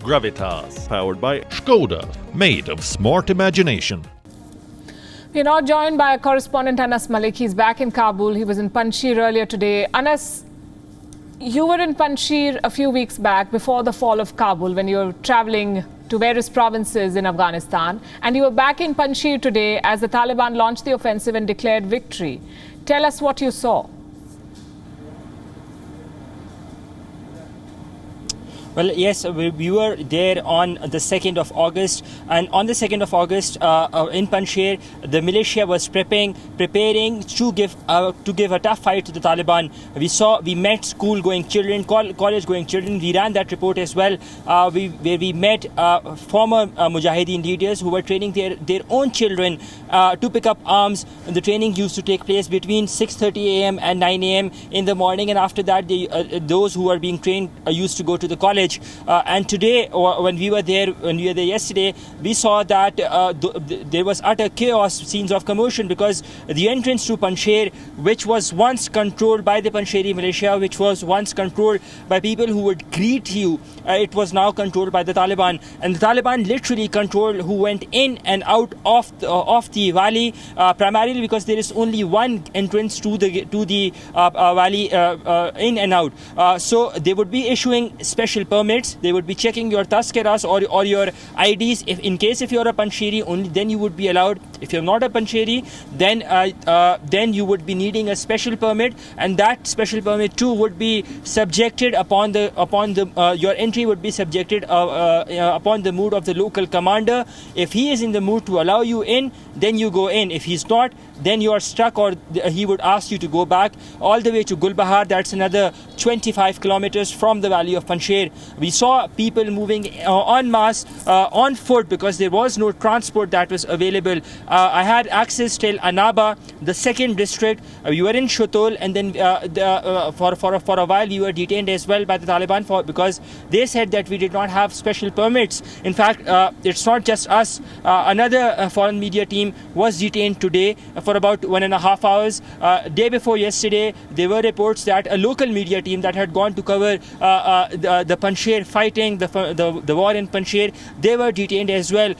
Gravitas, powered by Skoda, made of smart imagination. We're now joined by our correspondent Anas Malik. He's back in Kabul. He was in Panjshir earlier today. Anas, you were in Panjshir a few weeks back before the fall of Kabul when you were traveling to various provinces in Afghanistan. And you were back in Panjshir today as the Taliban launched the offensive and declared victory. Tell us what you saw. Well, yes, we were there on the 2nd of August, and on the 2nd of August in Panjshir, the militia was preparing to give a tough fight to the Taliban. We met school-going children, college-going children. We ran that report as well, where we met former Mujahideen leaders who were training their own children to pick up arms. The training used to take place between 6:30 a.m. and 9 a.m. in the morning, and after that, those who are being trained used to go to the college. And today, when we were there yesterday, we saw that there was utter chaos, scenes of commotion, because the entrance to Panjshir, which was once controlled by the Panjshiri militia, which was once controlled by people who would greet you, it was now controlled by the Taliban. And the Taliban literally controlled who went in and out of the valley, primarily because there is only one entrance to the valley in and out. So they would be issuing special permits. They would be checking your tazkiras or your IDs. If you're a Panjshiri, only then you would be allowed. If you're not a Panjshiri, then you would be needing a special permit, and that special permit too would be subjected your entry would be subjected upon the mood of the local commander. If he is in the mood to allow you in, then you go in. If he's not, then you are stuck, or he would ask you to go back all the way to Gulbahar. That's another 25 kilometers from the valley of Panjshir. We saw people moving en masse on foot because there was no transport that was available. I had access till Annaba, the second district. We were in Shutol, and then for a while we were detained as well by the Taliban because they said that we did not have special permits. In fact, it's not just us. Another foreign media team was detained today for about 1.5 hours. Day before yesterday, there were reports that a local media team that had gone to cover the Panjshir fighting, the war in Panjshir, they were detained as well.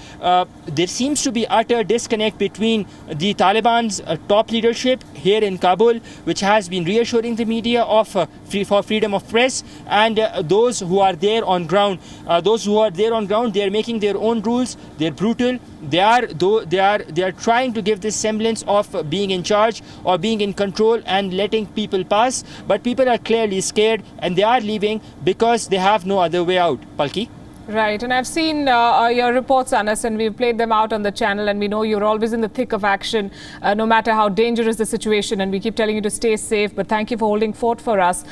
There seems to be utter disconnect between the Taliban's top leadership here in Kabul, which has been reassuring the media for freedom of press, and those who are there on ground. Those who are there on ground, they are making their own rules. They're brutal. They are trying to give this semblance of being in charge or being in control and letting people pass, but people are clearly scared and they are leaving because they have no other way out. Palki? Right, and I've seen your reports, Anas, and we've played them out on the channel, and we know you're always in the thick of action, no matter how dangerous the situation, and we keep telling you to stay safe, but thank you for holding fort for us.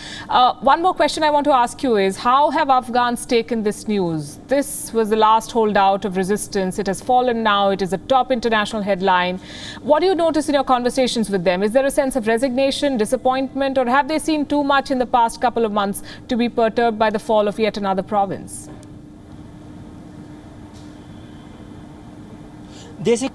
One more question I want to ask you is, how have Afghans taken this news? This was the last holdout of resistance. It has fallen now. It is a top international headline. What do you notice in your conversations with them? Is there a sense of resignation, disappointment, or have they seen too much in the past couple of months to be perturbed by the fall of yet another province? There's a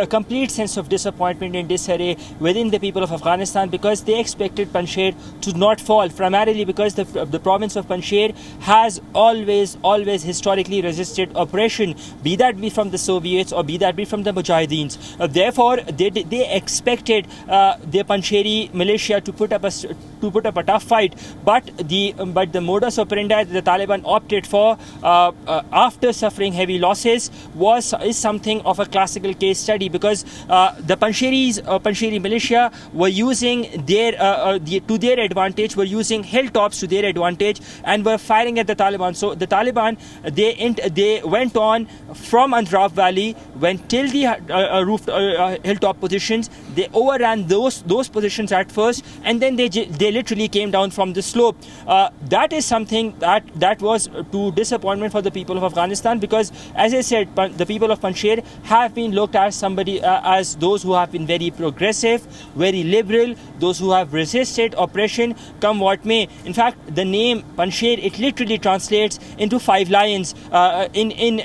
complete sense of disappointment and disarray within the people of Afghanistan because they expected Panjshir to not fall, primarily because the province of Panjshir has always historically resisted oppression, be that be from the Soviets or be that be from the Mujahideens. Therefore, they expected the Panjshiri militia to put up a tough fight, but the modus operandi the Taliban opted for after suffering heavy losses is something of a classical case study, because the Panjshiri militia were using to their advantage, were using hilltops to their advantage, and were firing at the Taliban. So the Taliban they went on from Andrav Valley, went till the hilltop positions. They overran those positions at first, and then they literally came down from the slope. That is something that was to disappointment for the people of Afghanistan, because, as I said, the people of Panjshir have been looked at as those who have been very progressive, very liberal, those who have resisted oppression, come what may. In fact, the name Panjshir, it literally translates into 5 lions. In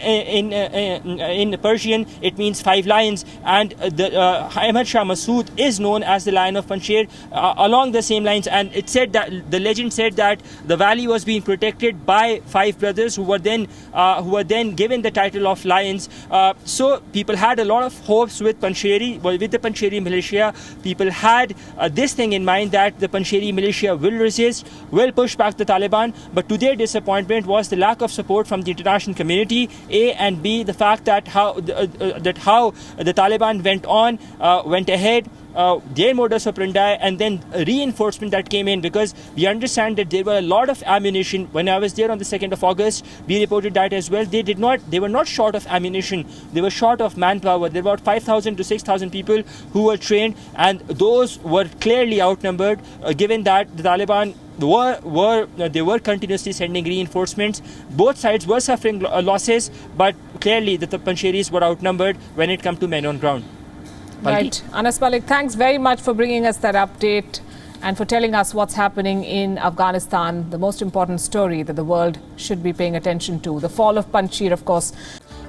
Persian, it means 5 lions, and Ahmad Shah Massoud is known as the Lion of Panjshir, along the same lines and it said that the legend said that the valley was being protected by 5 brothers who were then given the title of lions. So people had a lot of hopes with Panjshiri, with the Panjshiri militia. People had this thing in mind that the Panjshiri militia will resist, will push back the Taliban. But to their disappointment was the lack of support from the international community. A and B, the fact that how the Taliban went ahead. Their modus operandi, and then reinforcement that came in, because we understand that there were a lot of ammunition. When I was there on the 2nd of August, we reported that as well. They were not short of ammunition. They were short of manpower. There were about 5,000 to 6,000 people who were trained, and those were clearly outnumbered, given that the Taliban they were continuously sending reinforcements. Both sides were suffering losses, but clearly the Panjshiris were outnumbered when it came to men on ground. Right. Anas Malik, thanks very much for bringing us that update and for telling us what's happening in Afghanistan, the most important story that the world should be paying attention to. The fall of Panjshir, of course.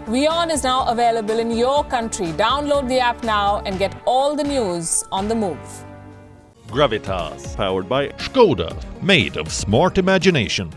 WION is now available in your country. Download the app now and get all the news on the move. Gravitas, powered by Skoda, made of smart imagination.